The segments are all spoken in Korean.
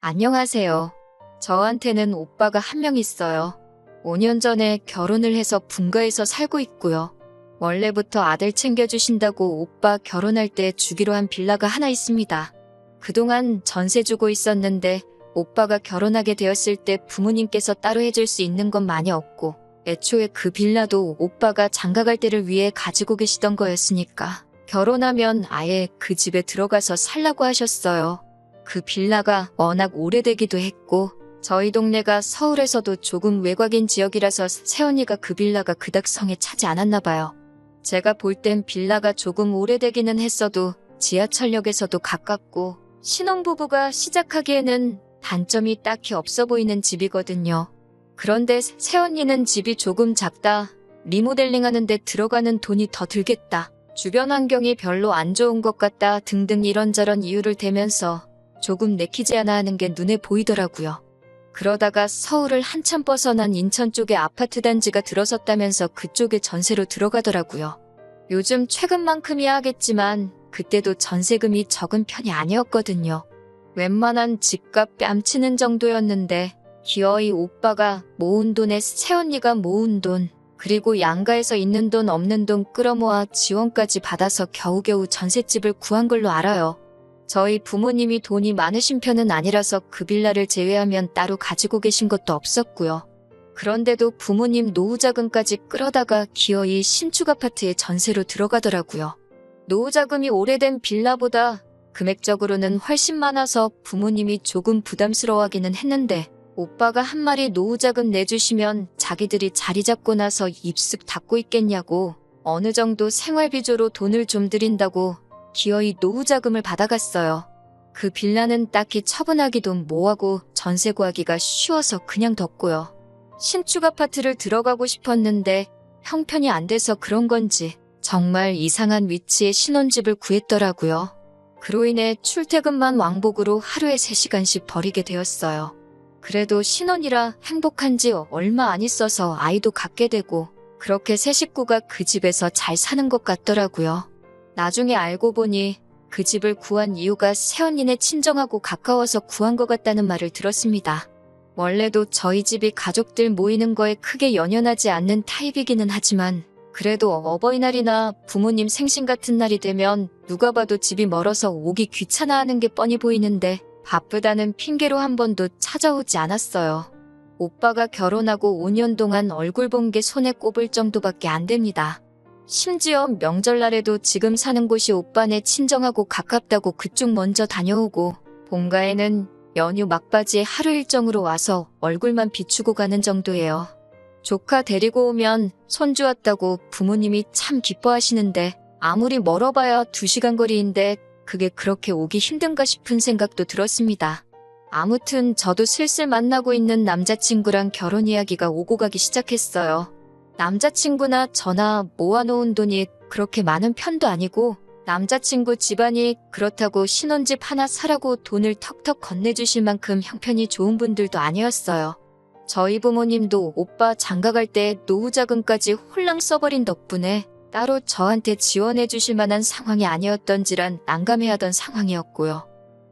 안녕하세요. 저한테는 오빠가 한 명 있어요. 5년 전에 결혼을 해서 분가에서 살고 있고요. 원래부터 아들 챙겨주신다고 오빠 결혼할 때 주기로 한 빌라가 하나 있습니다. 그동안 전세 주고 있었는데 오빠가 결혼하게 되었을 때 부모님께서 따로 해줄 수 있는 건 많이 없고 애초에 그 빌라도 오빠가 장가갈 때를 위해 가지고 계시던 거였으니까 결혼하면 아예 그 집에 들어가서 살라고 하셨어요. 그 빌라가 워낙 오래되기도 했고 저희 동네가 서울에서도 조금 외곽인 지역이라서 새언니가 그 빌라가 그닥 성에 차지 않았나 봐요. 제가 볼 땐 빌라가 조금 오래되기는 했어도 지하철역에서도 가깝고 신혼부부가 시작하기에는 단점이 딱히 없어 보이는 집이거든요. 그런데 새언니는 집이 조금 작다, 리모델링 하는데 들어가는 돈이 더 들겠다, 주변 환경이 별로 안 좋은 것 같다 등등 이런저런 이유를 대면서 조금 내키지 않아 하는 게 눈에 보이더라고요. 그러다가 서울을 한참 벗어난 인천 쪽에 아파트 단지가 들어섰다면서 그쪽에 전세로 들어가더라고요. 요즘 최근만큼이야 하겠지만 그때도 전세금이 적은 편이 아니었거든요. 웬만한 집값 뺨치는 정도였는데 기어이 오빠가 모은 돈에 새언니가 모은 돈, 그리고 양가에서 있는 돈 없는 돈 끌어모아 지원까지 받아서 겨우겨우 전셋집을 구한 걸로 알아요. 저희 부모님이 돈이 많으신 편은 아니라서 그 빌라를 제외하면 따로 가지고 계신 것도 없었고요. 그런데도 부모님 노후자금까지 끌어다가 기어이 신축 아파트에 전세로 들어가더라고요. 노후자금이 오래된 빌라보다 금액적으로는 훨씬 많아서 부모님이 조금 부담스러워하기는 했는데 오빠가 한 마리 노후자금 내주시면 자기들이 자리 잡고 나서 입쓱 닫고 있겠냐고 어느 정도 생활비조로 돈을 좀 드린다고 기어이 노후자금을 받아갔어요. 그 빌라는 딱히 처분하기도 뭐하고 전세 구하기가 쉬워서 그냥 뒀고요. 신축 아파트를 들어가고 싶었는데 형편이 안 돼서 그런 건지 정말 이상한 위치에 신혼집을 구했더라고요. 그로 인해 출퇴근만 왕복으로 하루에 3시간씩 버리게 되었어요. 그래도 신혼이라 행복한지 얼마 안 있어서 아이도 갖게 되고 그렇게 세 식구가 그 집에서 잘 사는 것 같더라고요. 나중에 알고 보니 그 집을 구한 이유가 새언니네 친정하고 가까워서 구한 것 같다는 말을 들었습니다. 원래도 저희 집이 가족들 모이는 거에 크게 연연하지 않는 타입이기는 하지만 그래도 어버이날이나 부모님 생신 같은 날이 되면 누가 봐도 집이 멀어서 오기 귀찮아하는 게 뻔히 보이는데 바쁘다는 핑계로 한 번도 찾아오지 않았어요. 오빠가 결혼하고 5년 동안 얼굴 본 게 손에 꼽을 정도밖에 안 됩니다. 심지어 명절날에도 지금 사는 곳이 오빠네 친정하고 가깝다고 그쪽 먼저 다녀오고 본가에는 연휴 막바지에 하루 일정으로 와서 얼굴만 비추고 가는 정도예요. 조카 데리고 오면 손주 왔다고 부모님이 참 기뻐하시는데 아무리 멀어봐야 2시간 거리인데 그게 그렇게 오기 힘든가 싶은 생각도 들었습니다. 아무튼 저도 슬슬 만나고 있는 남자친구랑 결혼 이야기가 오고 가기 시작했어요. 남자친구나 저나 모아놓은 돈이 그렇게 많은 편도 아니고 남자친구 집안이 그렇다고 신혼집 하나 사라고 돈을 턱턱 건네주실 만큼 형편이 좋은 분들도 아니었어요. 저희 부모님도 오빠 장가갈 때 노후자금까지 홀랑 써버린 덕분에 따로 저한테 지원해 주실 만한 상황이 아니었던지란 난감해하던 상황이었고요.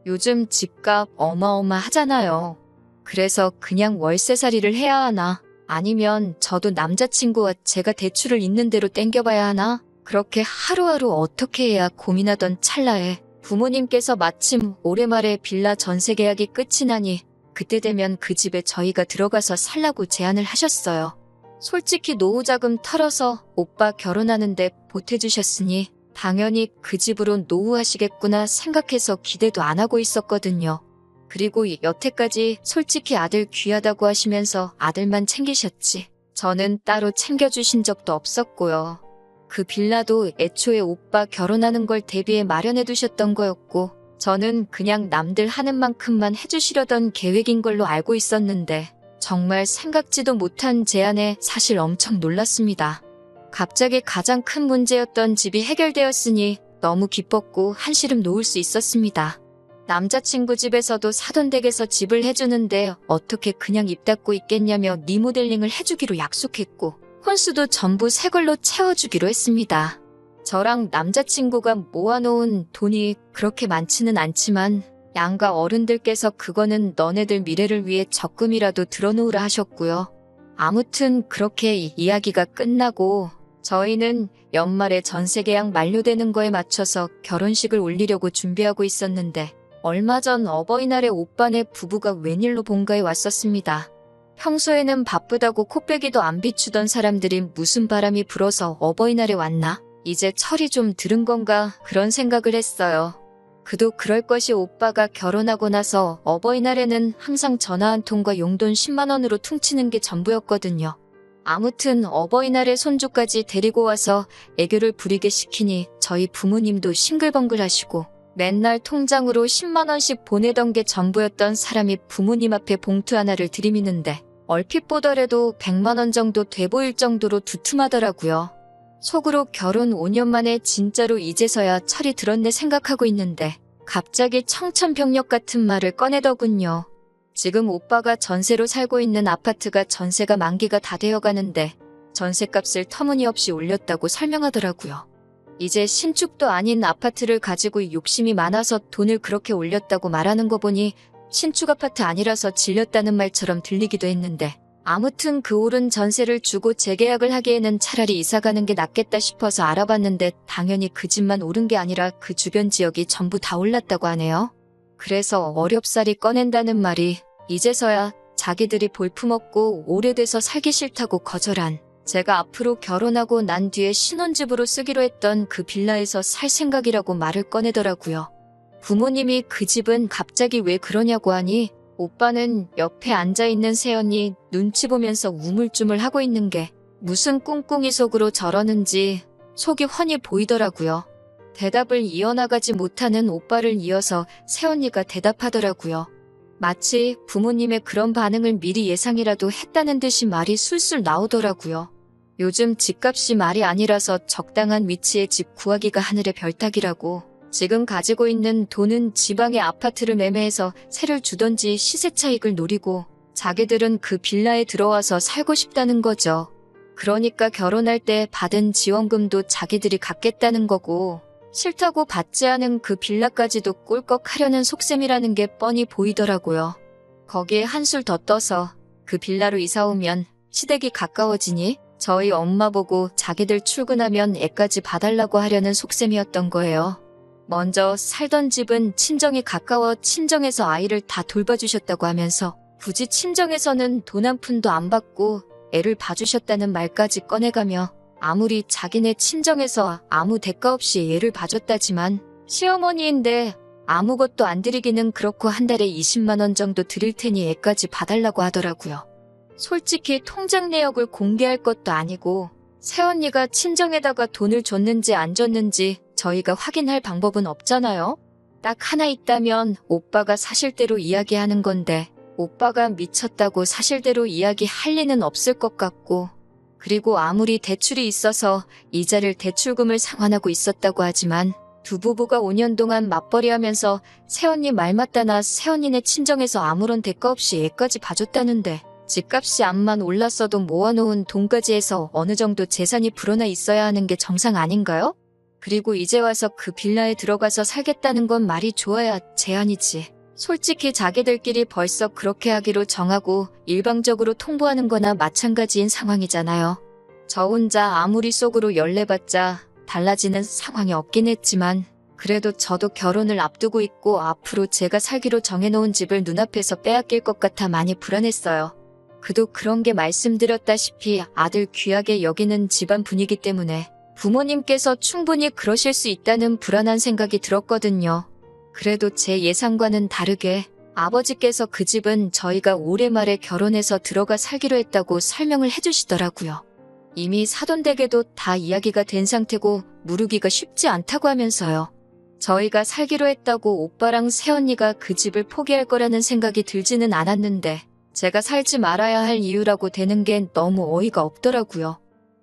요즘 집값 어마어마하잖아요. 그래서 그냥 월세살이를 해야 하나? 아니면 저도 남자친구와 제가 대출을 있는 대로 땡겨봐야 하나? 그렇게 하루하루 어떻게 해야 고민하던 찰나에 부모님께서 마침 올해 말에 빌라 전세 계약이 끝이 나니 그때 되면 그 집에 저희가 들어가서 살라고 제안을 하셨어요. 솔직히 노후자금 털어서 오빠 결혼하는데 보태주셨으니 당연히 그 집으로 노후하시겠구나 생각해서 기대도 안 하고 있었거든요. 그리고 여태까지 솔직히 아들 귀하다고 하시면서 아들만 챙기셨지 저는 따로 챙겨주신 적도 없었고요. 그 빌라도 애초에 오빠 결혼하는 걸 대비해 마련해 두셨던 거였고 저는 그냥 남들 하는 만큼만 해주시려던 계획인 걸로 알고 있었는데 정말 생각지도 못한 제안에 사실 엄청 놀랐습니다. 갑자기 가장 큰 문제였던 집이 해결되었으니 너무 기뻤고 한시름 놓을 수 있었습니다. 남자친구 집에서도 사돈 댁에서 집을 해주는데 어떻게 그냥 입 닫고 있겠냐며 리모델링을 해주기로 약속했고 혼수도 전부 새 걸로 채워주기로 했습니다. 저랑 남자친구가 모아놓은 돈이 그렇게 많지는 않지만 양가 어른들께서 그거는 너네들 미래를 위해 적금이라도 들어놓으라 하셨고요. 아무튼 그렇게 이야기가 끝나고 저희는 연말에 전세 계약 만료되는 거에 맞춰서 결혼식을 올리려고 준비하고 있었는데 얼마 전 어버이날에 오빠네 부부가 웬일로 본가에 왔었습니다. 평소에는 바쁘다고 코빼기도 안 비추던 사람들이 무슨 바람이 불어서 어버이날에 왔나? 이제 철이 좀 들은 건가? 그런 생각을 했어요. 그도 그럴 것이 오빠가 결혼하고 나서 어버이날에는 항상 전화 한 통과 용돈 10만 원으로 퉁치는 게 전부였거든요. 아무튼 어버이날에 손주까지 데리고 와서 애교를 부리게 시키니 저희 부모님도 싱글벙글 하시고 맨날 통장으로 10만 원씩 보내던 게 전부였던 사람이 부모님 앞에 봉투 하나를 들이미는데 얼핏 보더라도 100만 원 정도 돼 보일 정도로 두툼하더라고요. 속으로 결혼 5년 만에 진짜로 이제서야 철이 들었네 생각하고 있는데 갑자기 청천벽력 같은 말을 꺼내더군요. 지금 오빠가 전세로 살고 있는 아파트가 전세가 만기가 다 되어가는데 전세값을 터무니없이 올렸다고 설명하더라고요. 이제 신축도 아닌 아파트를 가지고 욕심이 많아서 돈을 그렇게 올렸다고 말하는 거 보니 신축 아파트 아니라서 질렸다는 말처럼 들리기도 했는데 아무튼 그 오른 전세를 주고 재계약을 하기에는 차라리 이사가는 게 낫겠다 싶어서 알아봤는데 당연히 그 집만 오른 게 아니라 그 주변 지역이 전부 다 올랐다고 하네요. 그래서 어렵사리 꺼낸다는 말이 이제서야 자기들이 볼품없고 오래돼서 살기 싫다고 거절한 제가 앞으로 결혼하고 난 뒤에 신혼집으로 쓰기로 했던 그 빌라에서 살 생각이라고 말을 꺼내더라고요. 부모님이 그 집은 갑자기 왜 그러냐고 하니 오빠는 옆에 앉아있는 새언니 눈치 보면서 우물쭈물 하고 있는 게 무슨 꿍꿍이 속으로 저러는지 속이 훤히 보이더라고요. 대답을 이어나가지 못하는 오빠를 이어서 새언니가 대답하더라고요. 마치 부모님의 그런 반응을 미리 예상이라도 했다는 듯이 말이 술술 나오더라고요. 요즘 집값이 말이 아니라서 적당한 위치에 집 구하기가 하늘의 별따기라고 지금 가지고 있는 돈은 지방의 아파트를 매매해서 세를 주던지 시세 차익을 노리고 자기들은 그 빌라에 들어와서 살고 싶다는 거죠. 그러니까 결혼할 때 받은 지원금도 자기들이 갖겠다는 거고 싫다고 받지 않은 그 빌라까지도 꿀꺽 하려는 속셈이라는 게 뻔히 보이더라고요. 거기에 한술 더 떠서 그 빌라로 이사 오면 시댁이 가까워지니 저희 엄마 보고 자기들 출근하면 애까지 봐달라고 하려는 속셈이었던 거예요. 먼저 살던 집은 친정이 가까워 친정에서 아이를 다 돌봐주셨다고 하면서 굳이 친정에서는 돈 한 푼도 안 받고 애를 봐주셨다는 말까지 꺼내가며 아무리 자기네 친정에서 아무 대가 없이 애를 봐줬다지만 시어머니인데 아무것도 안 드리기는 그렇고 한 달에 20만 원 정도 드릴 테니 애까지 봐달라고 하더라고요. 솔직히 통장 내역을 공개할 것도 아니고 새언니가 친정에다가 돈을 줬는지 안 줬는지 저희가 확인할 방법은 없잖아요. 딱 하나 있다면 오빠가 사실대로 이야기하는 건데 오빠가 미쳤다고 사실대로 이야기할 리는 없을 것 같고 그리고 아무리 대출이 있어서 이자를 대출금을 상환하고 있었다고 하지만 두 부부가 5년 동안 맞벌이하면서 새언니 말 맞다나 새언니네 친정에서 아무런 대가 없이 애까지 봐줬다는데 집값이 암만 올랐어도 모아놓은 돈까지 해서 어느 정도 재산이 불어나 있어야 하는 게 정상 아닌가요? 그리고 이제 와서 그 빌라에 들어가서 살겠다는 건 말이 좋아야 제안이지. 솔직히 자기들끼리 벌써 그렇게 하기로 정하고 일방적으로 통보하는 거나 마찬가지인 상황이잖아요. 저 혼자 아무리 속으로 열내봤자 달라지는 상황이 없긴 했지만 그래도 저도 결혼을 앞두고 있고 앞으로 제가 살기로 정해놓은 집을 눈앞에서 빼앗길 것 같아 많이 불안했어요. 그도 그런 게 말씀드렸다시피 아들 귀하게 여기는 집안 분위기 때문에 부모님께서 충분히 그러실 수 있다는 불안한 생각이 들었거든요. 그래도 제 예상과는 다르게 아버지께서 그 집은 저희가 올해 말에 결혼해서 들어가 살기로 했다고 설명을 해주시더라고요. 이미 사돈댁에도 다 이야기가 된 상태고 무르기가 쉽지 않다고 하면서요. 저희가 살기로 했다고 오빠랑 새언니가 그 집을 포기할 거라는 생각이 들지는 않았는데 제가 살지 말아야 할 이유라고 되는 게 너무 어이가 없더라고요.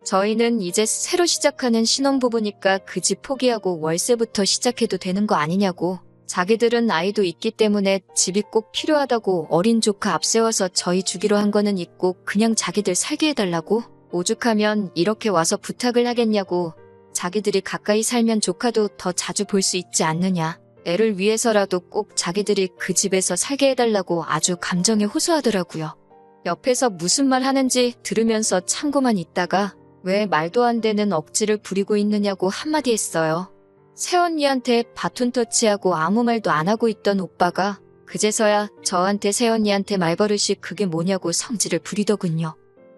저희는 이제 새로 시작하는 신혼부부니까 그 집 포기하고 월세부터 시작해도 되는 거 아니냐고. 자기들은 아이도 있기 때문에 집이 꼭 필요하다고 어린 조카 앞세워서 저희 주기로 한 거는 있고 그냥 자기들 살게 해달라고. 오죽하면 이렇게 와서 부탁을 하겠냐고. 자기들이 가까이 살면 조카도 더 자주 볼 수 있지 않느냐. 애를 위해서라도 꼭 자기들이 그 집에서 살게 해달라고 아주 감정에 호소하더라고요. 옆에서 무슨 말 하는지 들으면서 참고만 있다가 왜 말도 안 되는 억지를 부리고 있느냐고 한마디 했어요. 새언니한테 바톤 터치하고 아무 말도 안 하고 있던 오빠가 그제서야 저한테 새언니한테 말버릇이 그게 뭐냐고 성질을 부리더군요.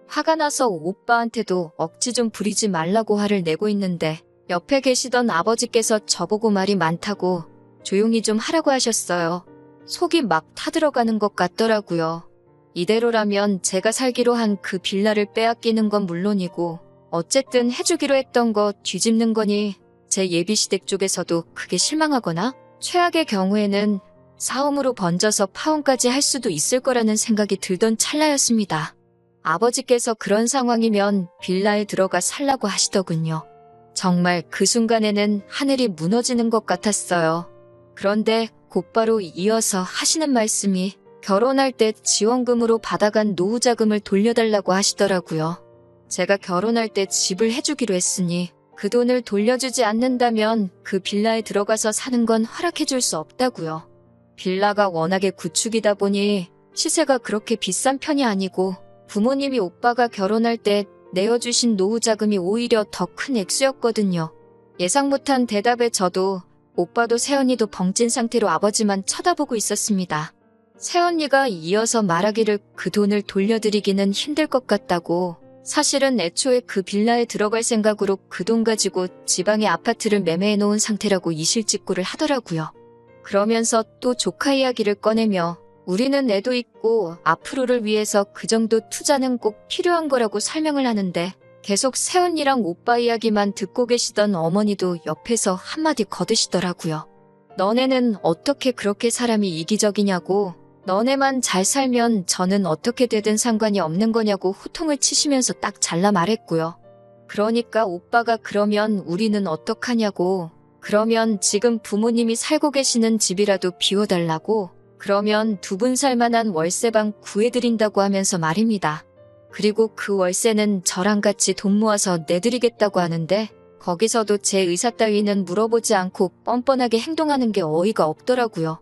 화가 나서 오빠한테도 억지 좀 부리지 말라고 화를 내고 있는데 옆에 계시던 아버지께서 저보고 말이 많다고 조용히 좀 하라고 하셨어요. 속이 막 타들어가는 것 같더라고요. 이대로라면 제가 살기로 한 그 빌라를 빼앗기는 건 물론이고 어쨌든 해주기로 했던 거 뒤집는 거니 제 예비시댁 쪽에서도 크게 실망하거나 최악의 경우에는 싸움으로 번져서 파혼까지 할 수도 있을 거라는 생각이 들던 찰나였습니다. 아버지께서 그런 상황이면 빌라에 들어가 살라고 하시더군요. 정말 그 순간에는 하늘이 무너지는 것 같았어요. 그런데 곧바로 이어서 하시는 말씀이 결혼할 때 지원금으로 받아간 노후자금을 돌려달라고 하시더라고요. 제가 결혼할 때 집을 해주기로 했으니 그 돈을 돌려주지 않는다면 그 빌라에 들어가서 사는 건 허락해줄 수 없다고요. 빌라가 워낙에 구축이다 보니 시세가 그렇게 비싼 편이 아니고 부모님이 오빠가 결혼할 때 내어주신 노후자금이 오히려 더 큰 액수였거든요. 예상 못한 대답에 저도 오빠도 새언니도 벙찐 상태로 아버지만 쳐다보고 있었습니다. 새언니가 이어서 말하기를 그 돈을 돌려드리기는 힘들 것 같다고 사실은 애초에 그 빌라에 들어갈 생각으로 그 돈 가지고 지방의 아파트를 매매해 놓은 상태라고 이실직고를 하더라고요. 그러면서 또 조카 이야기를 꺼내며 우리는 애도 있고 앞으로를 위해서 그 정도 투자는 꼭 필요한 거라고 설명을 하는데 계속 새언니랑 오빠 이야기만 듣고 계시던 어머니도 옆에서 한마디 거드시더라고요. 너네는 어떻게 그렇게 사람이 이기적이냐고 너네만 잘 살면 저는 어떻게 되든 상관이 없는 거냐고 호통을 치시면서 딱 잘라 말했고요. 그러니까 오빠가 그러면 우리는 어떡하냐고 그러면 지금 부모님이 살고 계시는 집이라도 비워달라고 그러면 두 분 살만한 월세방 구해드린다고 하면서 말입니다. 그리고 그 월세는 저랑 같이 돈 모아서 내드리겠다고 하는데 거기서도 제 의사 따위는 물어보지 않고 뻔뻔하게 행동하는 게 어이가 없더라고요.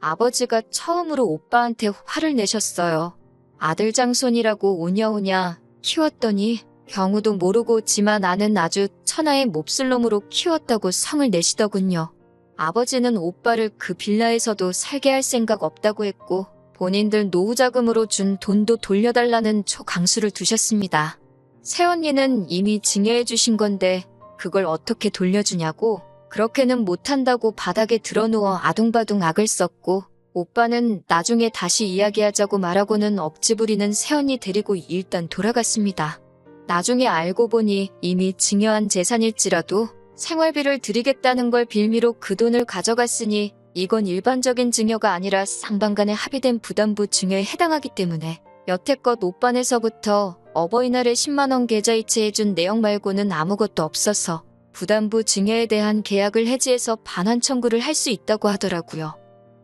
아버지가 처음으로 오빠한테 화를 내셨어요. 아들 장손이라고 오냐오냐 키웠더니 경우도 모르고 지만 아는 아주 천하의 몹쓸놈으로 키웠다고 성을 내시더군요. 아버지는 오빠를 그 빌라에서도 살게 할 생각 없다고 했고 본인들 노후자금으로 준 돈도 돌려달라는 초강수를 두셨습니다. 새언니는 이미 증여해 주신 건데 그걸 어떻게 돌려주냐고 그렇게는 못한다고 바닥에 드러누워 아둥바둥 악을 썼고 오빠는 나중에 다시 이야기하자고 말하고는 억지 부리는 새언니 데리고 일단 돌아갔습니다. 나중에 알고 보니 이미 증여한 재산일지라도 생활비를 드리겠다는 걸 빌미로 그 돈을 가져갔으니 이건 일반적인 증여가 아니라 상반간에 합의된 부담부 증여에 해당하기 때문에 여태껏 오빠네서부터 어버이날에 10만원 계좌이체해준 내용 말고는 아무것도 없어서 부담부 증여에 대한 계약을 해지해서 반환 청구를 할 수 있다고 하더라고요.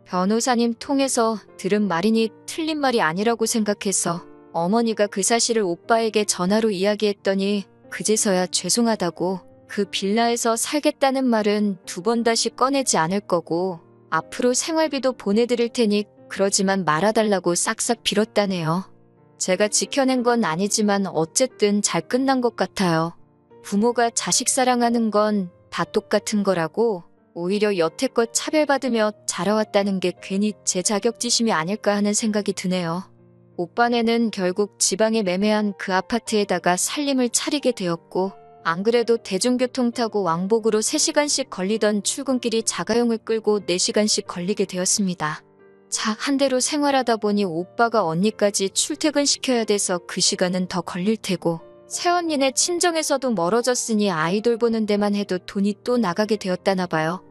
변호사님 통해서 들은 말이니 틀린 말이 아니라고 생각해서 어머니가 그 사실을 오빠에게 전화로 이야기했더니 그제서야 죄송하다고 그 빌라에서 살겠다는 말은 두 번 다시 꺼내지 않을 거고 앞으로 생활비도 보내드릴 테니 그러지만 말아달라고 싹싹 빌었다네요. 제가 지켜낸 건 아니지만 어쨌든 잘 끝난 것 같아요. 부모가 자식 사랑하는 건 다 똑같은 거라고 오히려 여태껏 차별받으며 자라왔다는 게 괜히 제 자격지심이 아닐까 하는 생각이 드네요. 오빠네는 결국 지방에 매매한 그 아파트에다가 살림을 차리게 되었고 안 그래도 대중교통 타고 왕복으로 3시간씩 걸리던 출근길이 자가용을 끌고 4시간씩 걸리게 되었습니다. 차 한 대로 생활하다 보니 오빠가 언니까지 출퇴근시켜야 돼서 그 시간은 더 걸릴 테고 새언니네 친정에서도 멀어졌으니 아이돌 보는 데만 해도 돈이 또 나가게 되었다나 봐요.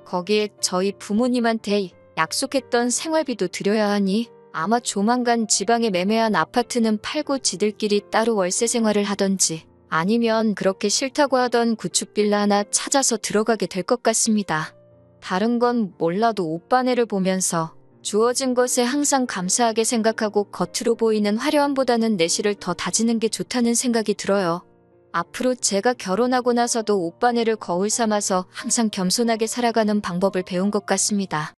거기에 저희 부모님한테 약속했던 생활비도 드려야 하니 아마 조만간 지방에 매매한 아파트는 팔고 지들끼리 따로 월세 생활을 하던지 아니면 그렇게 싫다고 하던 구축 빌라 하나 찾아서 들어가게 될 것 같습니다. 다른 건 몰라도 오빠네를 보면서 주어진 것에 항상 감사하게 생각하고 겉으로 보이는 화려함보다는 내실을 더 다지는 게 좋다는 생각이 들어요. 앞으로 제가 결혼하고 나서도 오빠네를 거울 삼아서 항상 겸손하게 살아가는 방법을 배운 것 같습니다.